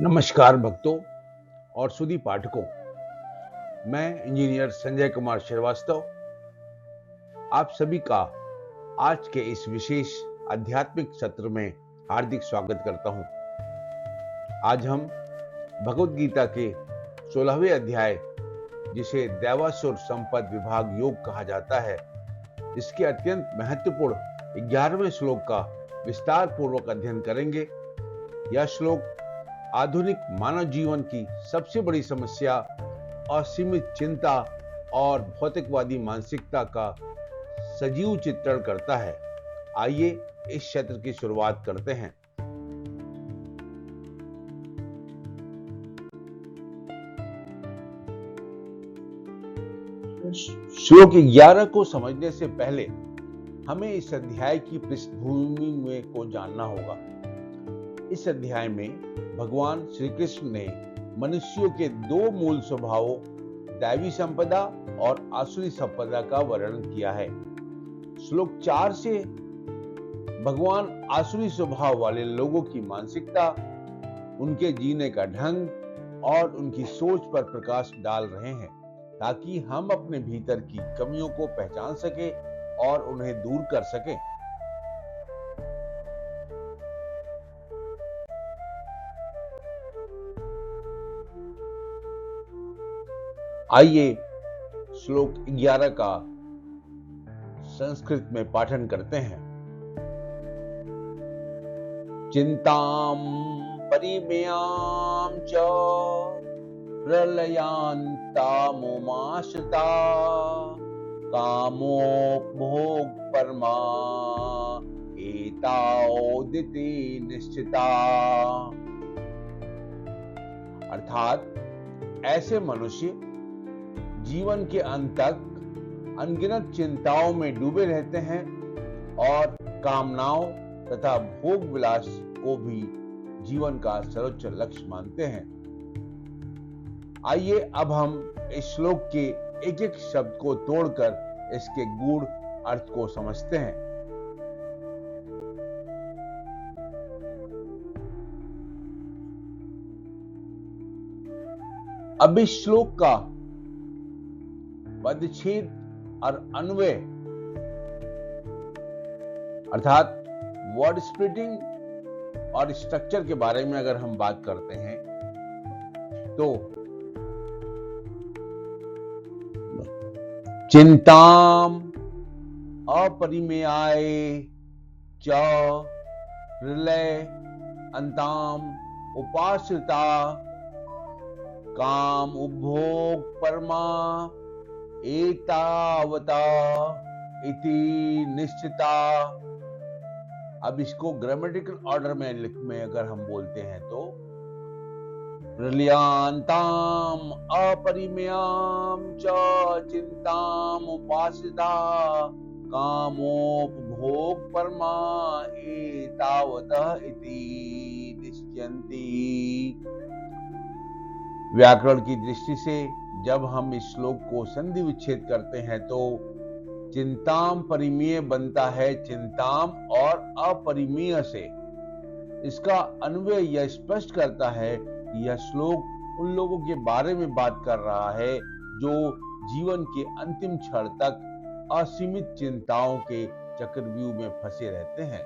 नमस्कार भक्तों और सुधी पाठकों। मैं इंजीनियर संजय कुमार श्रीवास्तव आप सभी का आज के इस विशेष आध्यात्मिक सत्र में हार्दिक स्वागत करता हूं। आज हम भगवद गीता के 16वें अध्याय, जिसे दैवासुर संपद विभाग योग कहा जाता है, इसके अत्यंत महत्वपूर्ण 11वें श्लोक का विस्तार पूर्वक अध्ययन करेंगे। यह श्लोक आधुनिक मानव जीवन की सबसे बड़ी समस्या, असीमित चिंता और भौतिकवादी मानसिकता का सजीव चित्रण करता है। आइए इस सत्र की शुरुआत करते हैं। श्लोक 11 को समझने से पहले हमें इस अध्याय की पृष्ठभूमि में को जानना होगा। इस अध्याय में भगवान श्री कृष्ण ने मनुष्यों के दो मूल स्वभावों, दैवी संपदा और आसुरी संपदा का वर्णन किया है। श्लोक 4 से भगवान आसुरी स्वभाव वाले लोगों की मानसिकता, उनके जीने का ढंग और उनकी सोच पर प्रकाश डाल रहे हैं, ताकि हम अपने भीतर की कमियों को पहचान सके और उन्हें दूर कर सकें। आइए श्लोक 11 का संस्कृत में पाठन करते हैं। चिंतां परिमेयां च प्रलयान्तामुमाश्रिता कामोपभोग परमा एतावदिति निश्चिता। अर्थात ऐसे मनुष्य जीवन के अंत तक अनगिनत चिंताओं में डूबे रहते हैं और कामनाओं तथा भोग विलास को भी जीवन का सर्वोच्च लक्ष्य मानते हैं। आइए अब हम इस श्लोक के एक एक शब्द को तोड़कर इसके गूढ़ अर्थ को समझते हैं। अब इस श्लोक का पदच्छेद और अन्वय अर्थात वर्ड स्प्लिटिंग और स्ट्रक्चर के बारे में अगर हम बात करते हैं तो चिंताम अपरिमेयाय च प्रलय अंताम उपाश्रिता काम उपभोग परमा एतावता इति निश्चिता। अब इसको ग्रामेटिकल ऑर्डर में अगर हम बोलते हैं तो प्रलयांताम अपरिमेयां च चिंताम उपासिता कामोपभोग परमा एतावता इति निश्चयन्ति। व्याकरण की दृष्टि से जब हम इस श्लोक को संधि विच्छेद करते हैं तो चिंताम परिमेय बनता है चिंताम और अपरिमेय से। इसका अन्वय यह स्पष्ट करता है कि यह श्लोक उन लोगों के बारे में बात कर रहा है जो जीवन के अंतिम क्षण तक असीमित चिंताओं के चक्रव्यूह में फंसे रहते हैं।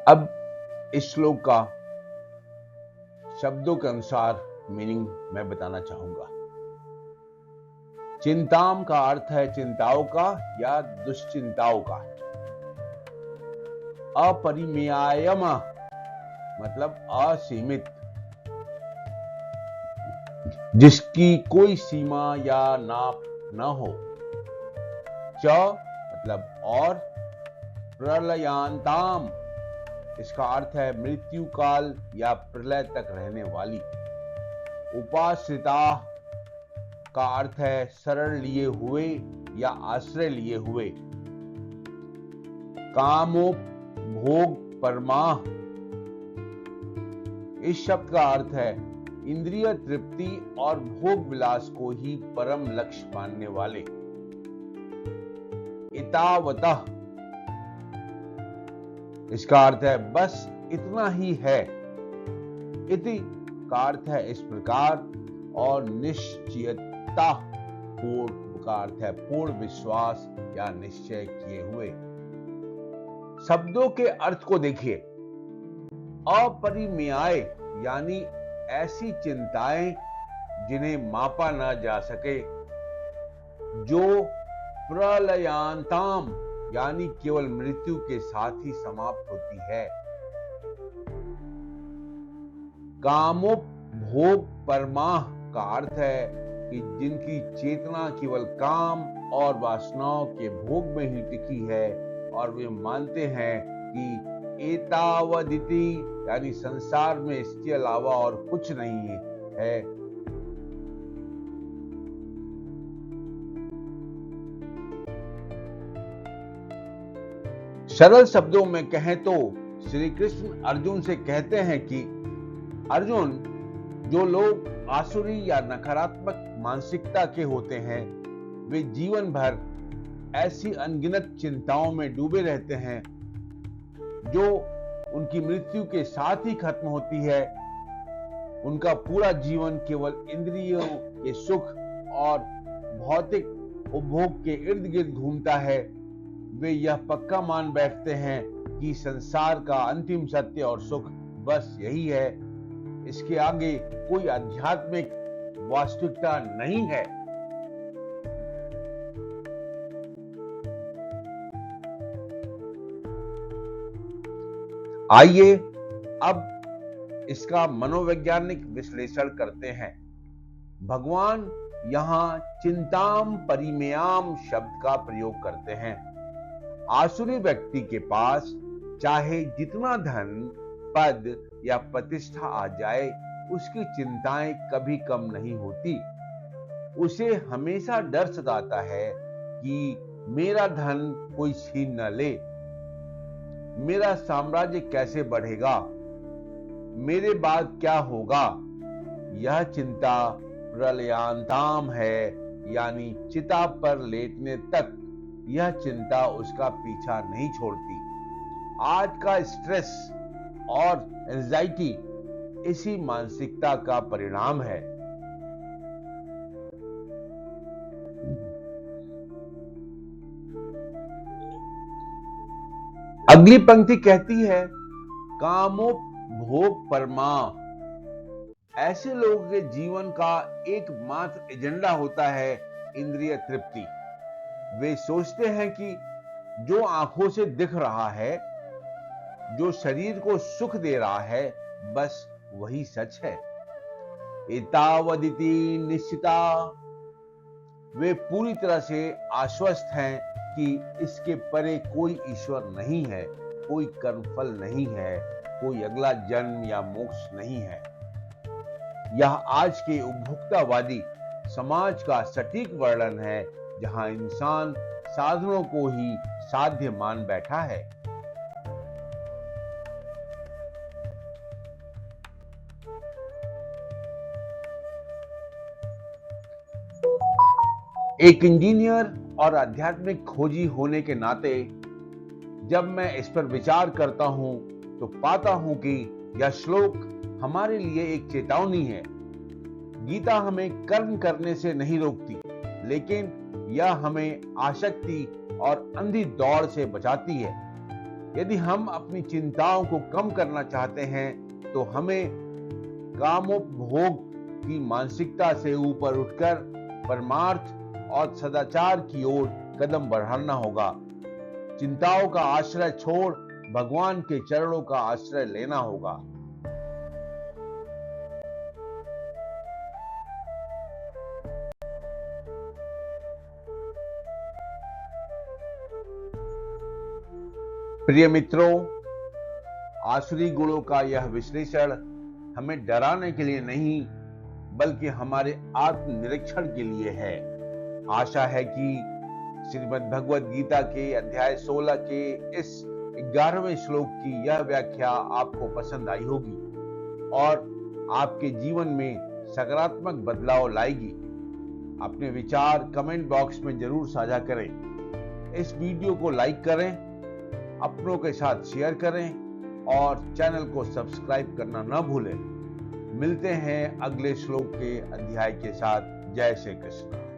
अब इस श्लोक का शब्दों के अनुसार मीनिंग मैं बताना चाहूंगा। चिंताम का अर्थ है चिंताओं का या दुश्चिंताओं का। अपरिमेयायम मतलब असीमित, जिसकी कोई सीमा या नाप न हो। च मतलब और, प्रलयांताम इसका अर्थ है मृत्यु काल या प्रलय तक रहने वाली। उपाश्रिता का अर्थ है शरण लिए हुए या आश्रय लिए हुए। कामोपभोग परमा, इस शब्द का अर्थ है इंद्रिय तृप्ति और भोग विलास को ही परम लक्ष्य मानने वाले। एतावतः, इसका अर्थ है बस इतना ही है। इति का अर्थ है इस प्रकार, और निश्चयता पूर्ण का अर्थ है पूर्ण विश्वास या निश्चय किए हुए। शब्दों के अर्थ को देखिए। अपरिमेय यानी ऐसी चिंताएं जिन्हें मापा ना जा सके, जो प्रलयांताम यानी केवल मृत्यु के साथ ही समाप्त होती है। कामोपभोग परमाह का अर्थ है कि जिनकी चेतना केवल काम और वासनाओं के भोग में ही टिकी है, और वे मानते हैं कि एतावदिति यानी संसार में इसके अलावा और कुछ नहीं है। सरल शब्दों में कहें तो श्री कृष्ण अर्जुन से कहते हैं कि अर्जुन, जो लोग आसुरी या नकारात्मक मानसिकता के होते हैं, वे जीवन भर ऐसी अनगिनत चिंताओं में डूबे रहते हैं जो उनकी मृत्यु के साथ ही खत्म होती है। उनका पूरा जीवन केवल इंद्रियों के सुख और भौतिक उपभोग के इर्द गिर्द घूमता है। वे यह पक्का मान बैठते हैं कि संसार का अंतिम सत्य और सुख बस यही है, इसके आगे कोई आध्यात्मिक वास्तविकता नहीं है। आइए अब इसका मनोवैज्ञानिक विश्लेषण करते हैं। भगवान यहां चिंताम परिमेयाम शब्द का प्रयोग करते हैं। आसुरी व्यक्ति के पास चाहे जितना धन, पद या प्रतिष्ठा आ जाए, उसकी चिंताएं कभी कम नहीं होती। उसे हमेशा डर सताता है कि मेरा धन कोई छीन न ले, मेरा साम्राज्य कैसे बढ़ेगा, मेरे बाद क्या होगा। यह चिंता प्रलयांताम है, यानी चिता पर लेटने तक यह चिंता उसका पीछा नहीं छोड़ती। आज का स्ट्रेस और एंजाइटी इसी मानसिकता का परिणाम है। अगली पंक्ति कहती है, कामोपभोग परमा। ऐसे लोगों के जीवन का एकमात्र एजेंडा होता है इंद्रिय तृप्ति। वे सोचते हैं कि जो आंखों से दिख रहा है, जो शरीर को सुख दे रहा है, बस वही सच है। एतावदिति निश्चिता। वे पूरी तरह से आश्वस्त हैं कि इसके परे कोई ईश्वर नहीं है, कोई कर्मफल नहीं है, कोई अगला जन्म या मोक्ष नहीं है। यह आज के उपभोक्तावादी समाज का सटीक वर्णन है, जहां इंसान साधनों को ही साध्य मान बैठा है। एक इंजीनियर और आध्यात्मिक खोजी होने के नाते जब मैं इस पर विचार करता हूं, तो पाता हूं कि यह श्लोक हमारे लिए एक चेतावनी है। गीता हमें कर्म करने से नहीं रोकती, लेकिन यह हमें आसक्ति और अंधी दौड़ से बचाती है। यदि हम अपनी चिंताओं को कम करना चाहते हैं, तो हमें कामोपभोग की मानसिकता से ऊपर उठकर परमार्थ और सदाचार की ओर कदम बढ़ाना होगा। चिंताओं का आश्रय छोड़ भगवान के चरणों का आश्रय लेना होगा। प्रिय मित्रों, आसुरी गुणों का यह विश्लेषण हमें डराने के लिए नहीं, बल्कि हमारे आत्मनिरीक्षण के लिए है। आशा है कि श्रीमद् भगवद गीता के अध्याय 16 के इस 11वें श्लोक की यह व्याख्या आपको पसंद आई होगी और आपके जीवन में सकारात्मक बदलाव लाएगी। अपने विचार कमेंट बॉक्स में जरूर साझा करें। इस वीडियो को लाइक करें, अपनों के साथ शेयर करें और चैनल को सब्सक्राइब करना न भूलें। मिलते हैं अगले श्लोक के अध्याय के साथ। जय श्री कृष्ण।